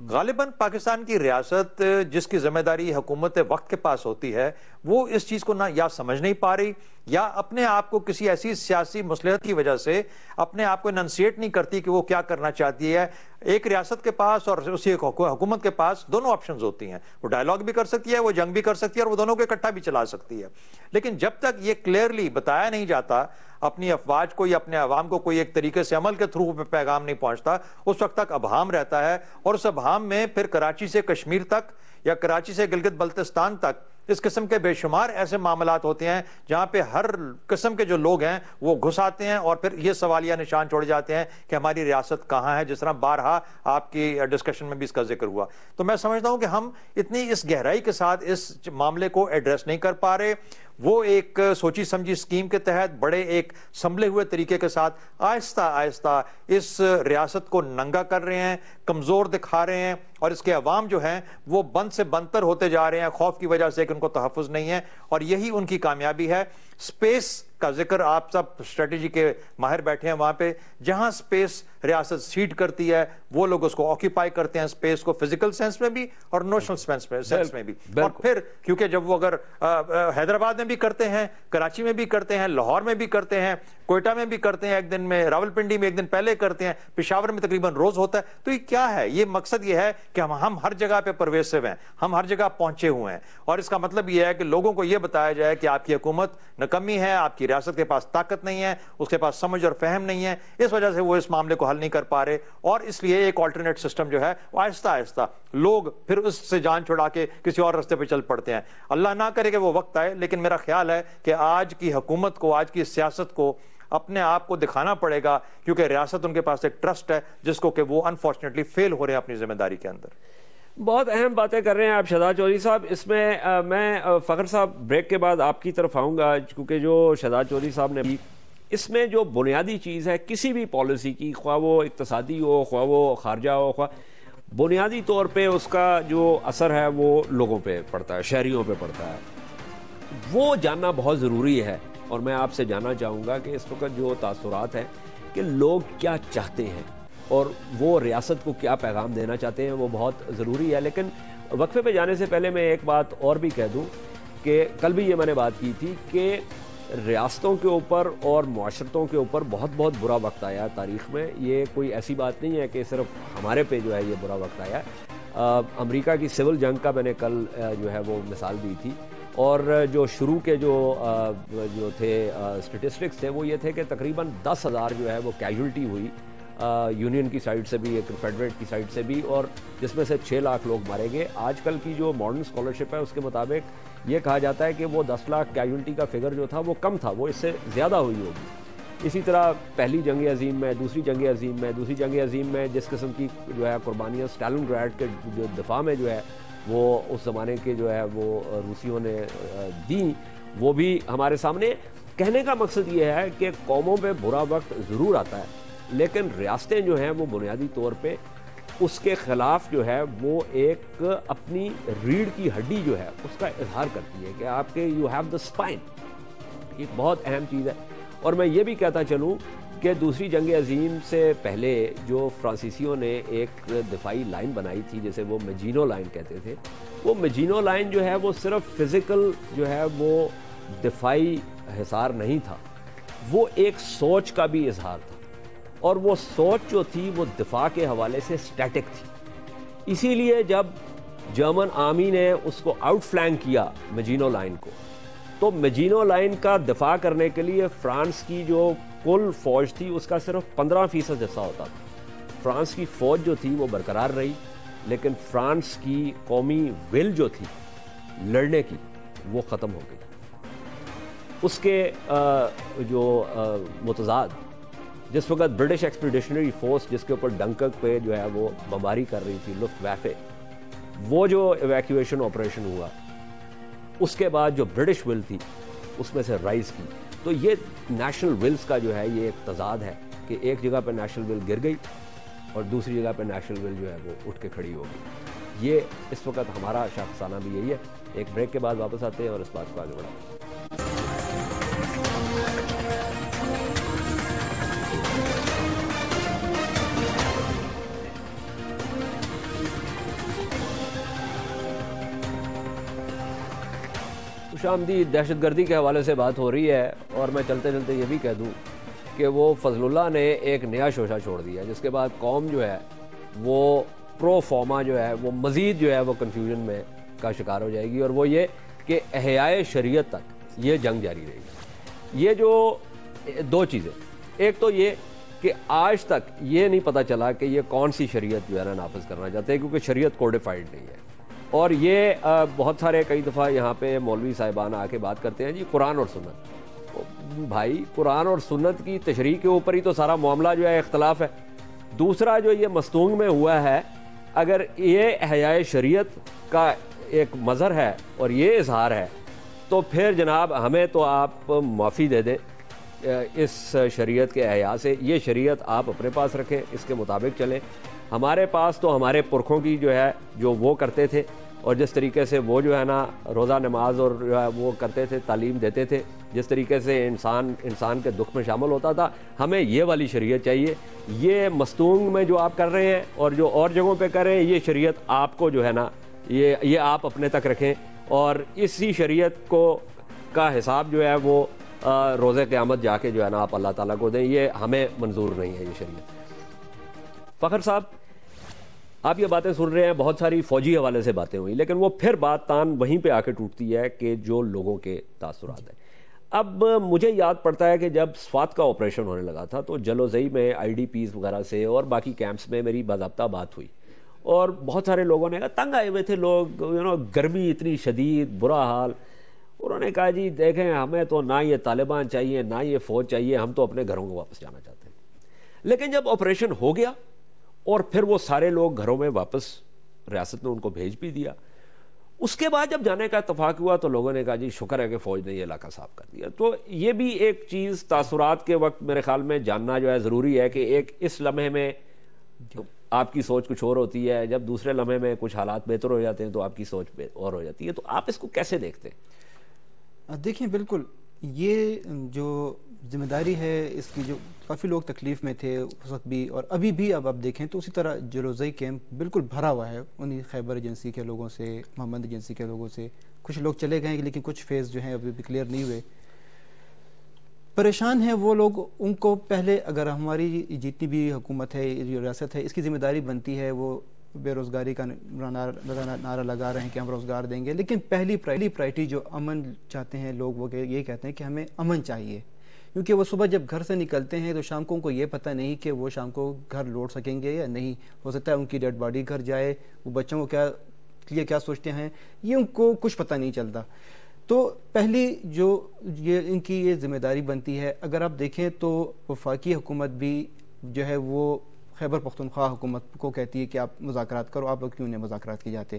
غالباً پاکستان کی ریاست جس کی ذمہ داری حکومت وقت کے پاس ہوتی ہے، وہ اس چیز کو نہ یا سمجھ نہیں پا رہی یا اپنے آپ کو کسی ایسی سیاسی مصلحت کی وجہ سے اپنے آپ کو اننسیٹ نہیں کرتی کہ وہ کیا کرنا چاہتی ہے. ایک ریاست کے پاس اور اسی حکومت کے پاس دونوں آپشنز ہوتی ہیں. وہ ڈائیلاگ بھی کر سکتی ہے، وہ جنگ بھی کر سکتی ہے، اور وہ دونوں کو اکٹھا بھی چلا سکتی ہے. لیکن جب تک یہ کلیئرلی بتایا نہیں جاتا اپنی افواج کو یا اپنے عوام کو، کوئی ایک طریقے سے عمل کے تھرو پہ پیغام نہیں پہنچتا، اس وقت تک ابہام رہتا ہے. اور اس ابہام میں پھر کراچی سے کشمیر تک یا کراچی سے گلگت بلتستان تک اس قسم کے بے شمار ایسے معاملات ہوتے ہیں جہاں پہ ہر قسم کے جو لوگ ہیں وہ گھس آتے ہیں اور پھر یہ سوالیہ نشان چھوڑ جاتے ہیں کہ ہماری ریاست کہاں ہے، جس طرح بارہا آپ کی ڈسکشن میں بھی اس کا ذکر ہوا. تو میں سمجھتا ہوں کہ ہم اتنی اس گہرائی کے ساتھ اس معاملے کو ایڈریس نہیں کر پا رہے. وہ ایک سوچی سمجھی اسکیم کے تحت بڑے ایک سنبھلے ہوئے طریقے کے ساتھ آہستہ آہستہ اس ریاست کو ننگا کر رہے ہیں، کمزور دکھا رہے ہیں، اور اس کے عوام جو ہیں وہ بند سے بندتر ہوتے جا رہے ہیں خوف کی وجہ سے کہ ان کو تحفظ نہیں ہے. اور یہی ان کی کامیابی ہے. سپیس کا ذکر آپ سب اسٹریٹجی کے ماہر بیٹھے ہیں وہاں پہ، جہاں سپیس ریاست سیڈ کرتی ہے وہ لوگ اس کو آکیپائی کرتے ہیں، سپیس کو فزیکل سینس میں بھی اور نوشنل سینس میں بھی. اور پھر کیونکہ جب وہ اگر حیدرآباد میں بھی کرتے ہیں، کراچی میں بھی کرتے ہیں، لاہور میں بھی کرتے ہیں، کوئٹہ میں بھی کرتے ہیں، ایک دن میں راولپنڈی میں ایک دن پہلے کرتے ہیں، پشاور میں تقریباً روز ہوتا ہے. تو یہ کیا ہے؟ یہ مقصد یہ ہے کہ ہم ہر جگہ پہ پرویسو ہیں، ہم ہر جگہ پہنچے ہوئے ہیں. اور اس کا مطلب یہ ہے کہ لوگوں کو یہ بتایا جائے کہ آپ کی حکومت نکمی ہے، آپ کی ریاست کے پاس طاقت نہیں ہے، اس کے پاس سمجھ اور فہم نہیں ہے. اس وجہ سے وہ اس معاملے کو حل نہیں کر پا رہے، اور اس لیے ایک آلٹرنیٹ سسٹم جو ہے وہ آہستہ آہستہ لوگ پھر اس سے جان چھڑا کے کسی اور راستے پہ چل پڑتے ہیں. اللہ نہ کرے کہ وہ وقت آئے، لیکن میرا خیال ہے کہ آج کی حکومت کو، آج کی سیاست کو اپنے آپ کو دکھانا پڑے گا، کیونکہ ریاست ان کے پاس ایک ٹرسٹ ہے جس کو کہ وہ انفارچونیٹلی فیل ہو رہے ہیں اپنی ذمہ داری کے اندر. بہت اہم باتیں کر رہے ہیں آپ شہزاد چودھری صاحب. اس میں میں فخر صاحب بریک کے بعد آپ کی طرف آؤں گا، کیونکہ جو شہزاد چودھری صاحب نے اس میں جو بنیادی چیز ہے کسی بھی پالیسی کی، خواہ وہ اقتصادی ہو، خواہ وہ خارجہ ہو، خواہ بنیادی طور پہ اس کا جو اثر ہے وہ لوگوں پہ پڑتا ہے، شہریوں پہ پڑتا ہے. وہ جاننا بہت ضروری ہے، اور میں آپ سے جاننا چاہوں گا کہ اس وقت جو تاثرات ہیں کہ لوگ کیا چاہتے ہیں اور وہ ریاست کو کیا پیغام دینا چاہتے ہیں، وہ بہت ضروری ہے. لیکن وقفے پہ جانے سے پہلے میں ایک بات اور بھی کہہ دوں کہ کل بھی یہ میں نے بات کی تھی کہ ریاستوں کے اوپر اور معاشرتوں کے اوپر بہت بہت برا وقت آیا ہے تاریخ میں. یہ کوئی ایسی بات نہیں ہے کہ صرف ہمارے پہ جو ہے یہ برا وقت آیا ہے. امریکہ کی سول جنگ کا میں نے کل جو ہے وہ مثال دی تھی، اور جو شروع کے جو تھے اسٹیٹسٹکس تھے وہ یہ تھے کہ تقریباً 10,000 جو ہے وہ کیجولٹی ہوئی یونین کی سائڈ سے بھی، ایک کنفیڈریٹ کی سائڈ سے بھی، اور جس میں سے 6 لاکھ لوگ مارے گئے. آج کل کی جو ماڈرن اسکالرشپ ہے اس کے مطابق یہ کہا جاتا ہے کہ وہ 10 لاکھ کیجولٹی کا فگر جو تھا وہ کم تھا، وہ اس سے زیادہ ہوئی ہوگی. اسی طرح پہلی جنگ عظیم میں، دوسری جنگ عظیم میں جس قسم کی جو ہے قربانیاں اسٹالن گراڈ کے جو دفاع میں جو ہے وہ اس زمانے کے جو ہے وہ روسیوں نے دیں، وہ بھی ہمارے سامنے. کہنے کا مقصد یہ ہے کہ قوموں پہ برا وقت ضرور آتا ہے، لیکن ریاستیں جو ہیں وہ بنیادی طور پہ اس کے خلاف جو ہے وہ ایک اپنی ریڑھ کی ہڈی جو ہے اس کا اظہار کرتی ہے کہ آپ کے یو ہیو دا اسپائن. یہ بہت اہم چیز ہے. اور میں یہ بھی کہتا چلوں کہ دوسری جنگ عظیم سے پہلے جو فرانسیسیوں نے ایک دفاعی لائن بنائی تھی جسے وہ میجینو لائن کہتے تھے، وہ میجینو لائن جو ہے وہ صرف فزیکل جو ہے وہ دفاعی حصار نہیں تھا، وہ ایک سوچ کا بھی اظہار تھا، اور وہ سوچ جو تھی وہ دفاع کے حوالے سے اسٹیٹک تھی. اسی لیے جب جرمن آرمی نے اس کو آؤٹ فلینک کیا میجینو لائن کو، تو میجینو لائن کا دفاع کرنے کے لیے فرانس کی جو کل فوج تھی اس کا صرف 15% حصہ ہوتا تھا. فرانس کی فوج جو تھی وہ برقرار رہی، لیکن فرانس کی قومی ول جو تھی لڑنے کی وہ ختم ہو گئی. اس کے جو متضاد جس وقت برٹش ایکسپیڈیشنری فورس جس کے اوپر ڈنکرک پہ جو ہے وہ بمباری کر رہی تھی، لفٹ ویفے، وہ جو ایویکویشن آپریشن ہوا، اس کے بعد جو برٹش ول تھی اس میں سے رائز کی. تو یہ نیشنل ولز کا جو ہے یہ ایک تضاد ہے کہ ایک جگہ پہ نیشنل ول گر گئی اور دوسری جگہ پہ نیشنل ول جو ہے وہ اٹھ کے کھڑی ہو گئی. یہ اس وقت ہمارا شاخسانہ بھی یہی ہے. ایک بریک کے بعد واپس آتے ہیں اور اس بات کو آگے بڑھاتے ہیں. خوش آمدید. دہشت گردی کے حوالے سے بات ہو رہی ہے، اور میں چلتے چلتے یہ بھی کہہ دوں کہ وہ فضل اللہ نے ایک نیا شوشہ چھوڑ دیا، جس کے بعد قوم جو ہے وہ پرو فارما جو ہے وہ مزید جو ہے وہ کنفیوژن میں کا شکار ہو جائے گی، اور وہ یہ کہ احیاء شریعت تک یہ جنگ جاری رہے گی. یہ جو دو چیزیں، ایک تو یہ کہ آج تک یہ نہیں پتہ چلا کہ یہ کون سی شریعت جو ہے نا نافذ کرنا چاہتے ہیں، کیونکہ شریعت کوڈیفائڈ نہیں ہے. اور یہ بہت سارے کئی دفعہ یہاں پہ مولوی صاحبان آ کے بات کرتے ہیں جی قرآن اور سنت. بھائی قرآن اور سنت کی تشریح کے اوپر ہی تو سارا معاملہ جو ہے اختلاف ہے. دوسرا جو یہ مستونگ میں ہوا ہے, اگر یہ احیاء شریعت کا ایک مظہر ہے اور یہ اظہار ہے تو پھر جناب ہمیں تو آپ معافی دے دیں اس شریعت کے احیاء سے. یہ شریعت آپ اپنے پاس رکھیں, اس کے مطابق چلیں. ہمارے پاس تو ہمارے پرکھوں کی جو ہے جو وہ کرتے تھے اور جس طریقے سے وہ جو ہے نا روزہ نماز اور جو ہے وہ کرتے تھے, تعلیم دیتے تھے, جس طریقے سے انسان کے دکھ میں شامل ہوتا تھا, ہمیں یہ والی شریعت چاہیے. یہ مستونگ میں جو آپ کر رہے ہیں اور جو اور جگہوں پہ کر رہے ہیں, یہ شریعت آپ کو جو ہے نا یہ آپ اپنے تک رکھیں اور اسی شریعت کو کا حساب جو ہے وہ روز قیامت جا کے جو ہے نا آپ اللہ تعالیٰ کو دیں. یہ ہمیں منظور نہیں ہے یہ شریعت. فخر صاحب, آپ یہ باتیں سن رہے ہیں, بہت ساری فوجی حوالے سے باتیں ہوئی, لیکن وہ پھر بات تان وہیں پہ آ کے ٹوٹتی ہے کہ جو لوگوں کے تاثرات ہیں. اب مجھے یاد پڑتا ہے کہ جب سوات کا آپریشن ہونے لگا تھا تو جلوزئی میں آئی ڈی پیز وغیرہ سے اور باقی کیمپس میں میری باضابطہ بات ہوئی اور بہت سارے لوگوں نے کہا, تنگ آئے ہوئے تھے لوگ, گرمی اتنی شدید, برا حال. انہوں نے کہا جی دیکھیں ہمیں تو نہ یہ طالبان چاہیے نہ یہ فوج چاہیے, ہم تو اپنے گھروں کو واپس جانا چاہتے ہیں. لیکن جب آپریشن ہو گیا اور پھر وہ سارے لوگ گھروں میں واپس, ریاست نے ان کو بھیج بھی دیا, اس کے بعد جب جانے کا اتفاق ہوا تو لوگوں نے کہا جی شکر ہے کہ فوج نے یہ علاقہ صاف کر دیا. تو یہ بھی ایک چیز تاثرات کے وقت میرے خیال میں جاننا جو ہے ضروری ہے کہ ایک اس لمحے میں آپ کی سوچ کچھ اور ہوتی ہے, جب دوسرے لمحے میں کچھ حالات بہتر ہو جاتے ہیں تو آپ کی سوچ اور ہو جاتی ہے. تو آپ اس کو کیسے دیکھتے ہیں؟ دیکھیں بالکل یہ جو ذمہ داری ہے اس کی, جو کافی لوگ تکلیف میں تھے اس وقت بھی اور ابھی بھی, اب آپ دیکھیں تو اسی طرح جلوزئی کیمپ بالکل بھرا ہوا ہے انہی خیبر ایجنسی کے لوگوں سے, محمد ایجنسی کے لوگوں سے. کچھ لوگ چلے گئے لیکن کچھ فیز جو ہیں ابھی بھی کلیئر نہیں ہوئے. پریشان ہیں وہ لوگ. ان کو پہلے اگر ہماری جتنی بھی حکومت ہے, جو ریاست ہے, اس کی ذمہ داری بنتی ہے, وہ بے روزگاری کا نعرہ لگا رہے ہیں کہ ہم روزگار دیں گے, لیکن پہلی پرائرٹی جو امن چاہتے ہیں لوگ, وہ یہ کہتے ہیں کہ ہمیں امن چاہیے. کیونکہ وہ صبح جب گھر سے نکلتے ہیں تو شام کو ان کو یہ پتہ نہیں کہ وہ شام کو گھر لوٹ سکیں گے یا نہیں. ہو سکتا ہے ان کی ڈیڈ باڈی گھر جائے, وہ بچوں کو کیا سوچتے ہیں یہ ان کو کچھ پتہ نہیں چلتا. تو پہلی جو ان کی یہ ذمہ داری بنتی ہے. اگر آپ دیکھیں تو وفاقی حکومت بھی جو ہے وہ خیبر پختونخوا حکومت کو کہتی ہے کہ آپ مذاکرات کرو, آپ لوگ کیوں نہیں مذاکرات کی جاتے.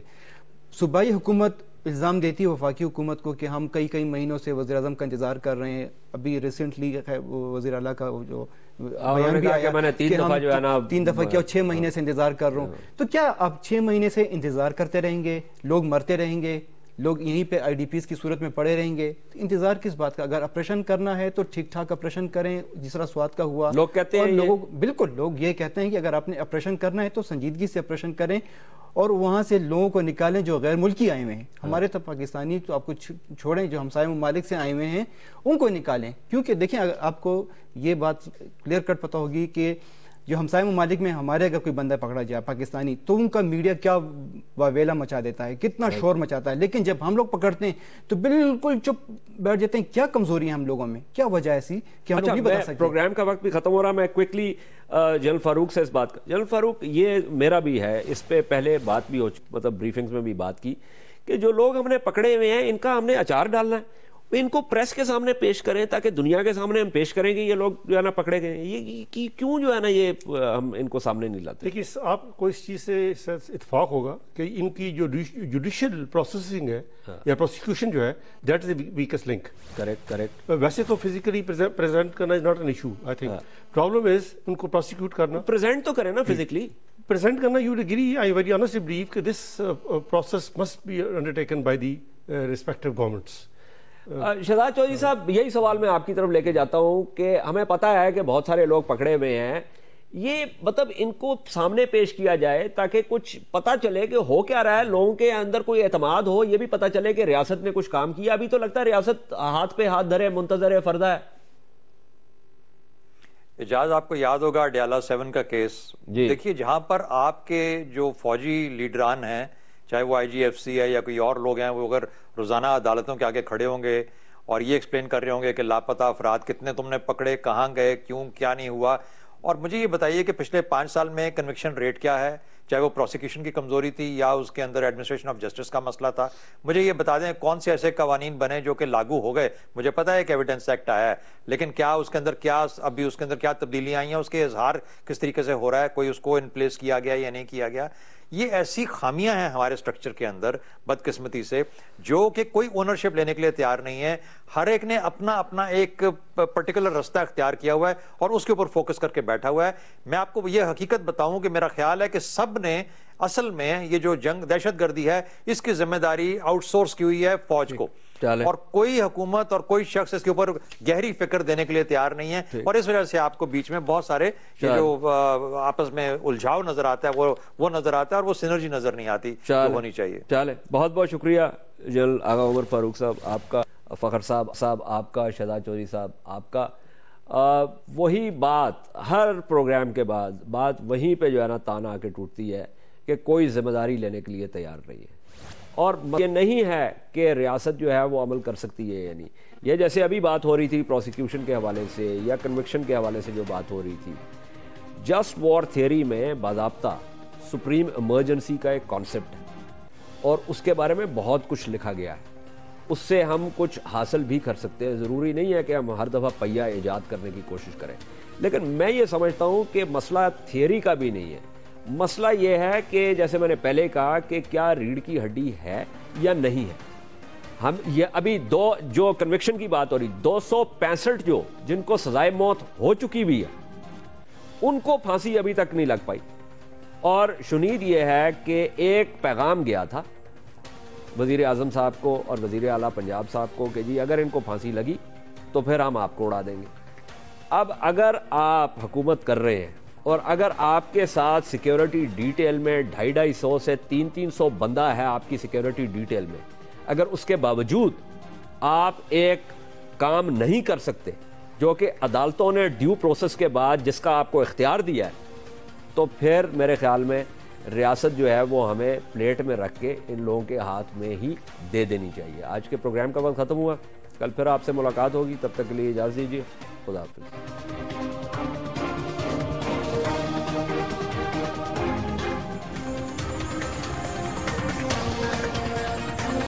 صوبائی حکومت الزام دیتی ہے وفاقی حکومت کو کہ ہم کئی مہینوں سے وزیر اعظم کا انتظار کر رہے ہیں. ابھی ریسنٹلی وزیر اعلیٰ کا جو بیان بھی آیا کہ ہم 3 دفعہ کیا 6 مہینے سے انتظار کر رہا ہوں. تو کیا آپ 6 مہینے سے انتظار کرتے رہیں گے, لوگ مرتے رہیں گے, لوگ یہیں پہ آئی ڈی پیز کی صورت میں پڑے رہیں گے؟ انتظار کس بات کا؟ اگر آپریشن کرنا ہے تو ٹھیک ٹھاک آپریشن کریں, جس طرح سوات کا ہوا. لوگ کہتے ہیں بالکل لوگ یہ کہتے ہیں کہ اگر آپ نے آپریشن کرنا ہے تو سنجیدگی سے آپریشن کریں اور وہاں سے لوگوں کو نکالیں جو غیر ملکی آئے ہوئے ہیں. ہمارے تو پاکستانی تو آپ کو چھوڑیں, جو ہمسائے ممالک سے آئے ہوئے ہیں ان کو نکالیں. کیونکہ دیکھیں اگر آپ کو یہ بات کلیئر کٹ پتہ ہوگی کہ جو ہمسائے ممالک میں ہمارے اگر کوئی بندہ پکڑا جائے پاکستانی تو ان کا میڈیا کیا واویلا مچا دیتا ہے, کتنا شور مچاتا ہے. لیکن جب ہم لوگ پکڑتے ہیں تو بالکل چپ بیٹھ جاتے ہیں. کیا کمزوری ہے ہم لوگوں میں, کیا وجہ ایسی کہ ہم لوگ نہیں بتا سکتے؟ پروگرام کا وقت بھی ختم ہو رہا, میں کوئکلی جنرل فاروق سے اس بات کا. جنرل فاروق, یہ میرا بھی ہے, اس پہ پہلے بات بھی ہو, مطلب بریفنگز میں بھی بات کی کہ جو لوگ ہم نے پکڑے ہوئے ہیں ان کا ہم نے اچار ڈالنا ہے, ان کو پریس کے سامنے پیش کریں تاکہ دنیا کے سامنے ہم پیش کریں گے یہ لوگ جو ہے نا پکڑے گئے. یہ کیوں جو ہے نا یہ ہم ان کو سامنے نہیں لاتے؟ دیکھیے آپ کو اس چیز سے اتفاق ہوگا کہ ان کی جو جوڈیشل پروسیسنگ ہے یا پروسیکیوشن جو ہے, that is the weakest link. Correct. ویسے تو فزیکلی پریزنٹ کرنا is not an issue. I think problem is ان کو پروسیکیوٹ کرنا. پریزنٹ تو کریں نا فزیکلی, پریزنٹ کرنا. You agree, I very honestly believe کہ this process must be undertaken by the respective governments. Shahzad Chaudhry صاحب, یہی سوال میں آپ کی طرف لے کے جاتا ہوں کہ ہمیں پتہ ہے کہ بہت سارے لوگ پکڑے ہوئے ہیں, یہ مطلب ان کو سامنے پیش کیا جائے تاکہ کچھ پتہ چلے کہ ہو کیا رہا ہے, لوگوں کے اندر کوئی اعتماد ہو, یہ بھی پتہ چلے کہ ریاست نے کچھ کام کیا. ابھی تو لگتا ہے ریاست ہاتھ پہ ہاتھ دھرے منتظر فردہ ہے. اجاز آپ کو یاد ہوگا ڈیالہ 7 کا کیس. دیکھیے جہاں پر آپ کے جو فوجی لیڈران ہیں, چاہے وہ آئی جی ایف سی ہے یا کوئی اور لوگ ہیں, وہ اگر روزانہ عدالتوں کے آگے کھڑے ہوں گے اور یہ ایکسپلین کر رہے ہوں گے کہ لاپتہ افراد کتنے تم نے پکڑے, کہاں گئے, کیوں, کیا نہیں ہوا, اور مجھے یہ بتائیے کہ پچھلے 5 سال میں کنوکشن ریٹ کیا ہے, چاہے وہ پروسیکیوشن کی کمزوری تھی یا اس کے اندر ایڈمنسٹریشن آف جسٹس کا مسئلہ تھا. مجھے یہ بتا دیں کون سے ایسے قوانین بنے جو کہ لاگو ہو گئے. مجھے پتا ہے کہ ایویڈنس ایکٹ آیا ہے, لیکن کیا اس کے اندر ابھی اس کے اندر کیا تبدیلیاں آئی ہیں, اس کے اظہار کس طریقے سے ہو رہا ہے, کوئی اس کو ان پلیس کیا گیا یا نہیں کیا گیا. یہ ایسی خامیاں ہیں ہمارے سٹرکچر کے اندر بدقسمتی سے, جو کہ کوئی اونرشپ لینے کے لیے تیار نہیں ہے. ہر ایک نے اپنا اپنا ایک پرٹیکولر رستہ اختیار کیا ہوا ہے اور اس کے اوپر فوکس کر کے بیٹھا ہوا ہے. میں آپ کو یہ حقیقت بتاؤں کہ میرا خیال ہے کہ سب نے اصل میں یہ جو جنگ دہشت گردی ہے اس کی ذمہ داری آؤٹ سورس کی ہوئی ہے فوج کو, اور کوئی حکومت اور کوئی شخص اس کے اوپر گہری فکر دینے کے لیے تیار نہیں ہے. اور اس وجہ سے آپ کو بیچ میں بہت سارے جو آپس میں الجھاؤ نظر آتا ہے وہ نظر آتا ہے, اور وہ سینرجی نظر نہیں آتی جو ہونی چاہیے. چلے, بہت بہت شکریہ جنرل آغا عمر فاروق صاحب آپ کا, فخر صاحب آپ کا, شہزاد چودھری صاحب آپ کا. وہی بات ہر پروگرام کے بعد بات وہیں پہ جو ہے نا تانا آ کے ٹوٹتی ہے کہ کوئی ذمہ داری لینے کے لیے تیار نہیں ہے. اور یہ نہیں ہے کہ ریاست جو ہے وہ عمل کر سکتی ہے یا نہیں. یہ جیسے ابھی بات ہو رہی تھی پروسیکیوشن کے حوالے سے یا کنوکشن کے حوالے سے جو بات ہو رہی تھی, جسٹ وار تھیوری میں باضابطہ سپریم ایمرجنسی کا ایک کانسیپٹ ہے اور اس کے بارے میں بہت کچھ لکھا گیا ہے. اس سے ہم کچھ حاصل بھی کر سکتے ہیں. ضروری نہیں ہے کہ ہم ہر دفعہ پہیہ ایجاد کرنے کی کوشش کریں, لیکن میں یہ سمجھتا ہوں کہ مسئلہ تھیوری کا بھی نہیں ہے. مسئلہ یہ ہے کہ جیسے میں نے پہلے کہا کہ کیا ریڑھ کی ہڈی ہے یا نہیں ہے. ہم یہ ابھی جو کنوکشن کی بات ہو رہی, 265 جو جن کو سزائے موت ہو چکی بھی ہے ان کو پھانسی ابھی تک نہیں لگ پائی. اور شنید یہ ہے کہ ایک پیغام گیا تھا وزیر اعظم صاحب کو اور وزیر اعلیٰ پنجاب صاحب کو کہ جی اگر ان کو پھانسی لگی تو پھر ہم آپ کو اڑا دیں گے. اب اگر آپ حکومت کر رہے ہیں اور اگر آپ کے ساتھ سیکیورٹی ڈیٹیل میں 250 سے 300 بندہ ہے آپ کی سیکیورٹی ڈیٹیل میں, اگر اس کے باوجود آپ ایک کام نہیں کر سکتے جو کہ عدالتوں نے ڈیو پروسیس کے بعد جس کا آپ کو اختیار دیا ہے, تو پھر میرے خیال میں ریاست جو ہے وہ ہمیں پلیٹ میں رکھ کے ان لوگوں کے ہاتھ میں ہی دے دینی چاہیے. آج کے پروگرام کا وقت ختم ہوا, کل پھر آپ سے ملاقات ہوگی, تب تک کے لیے اجازت دیجیے. خدا حافظ.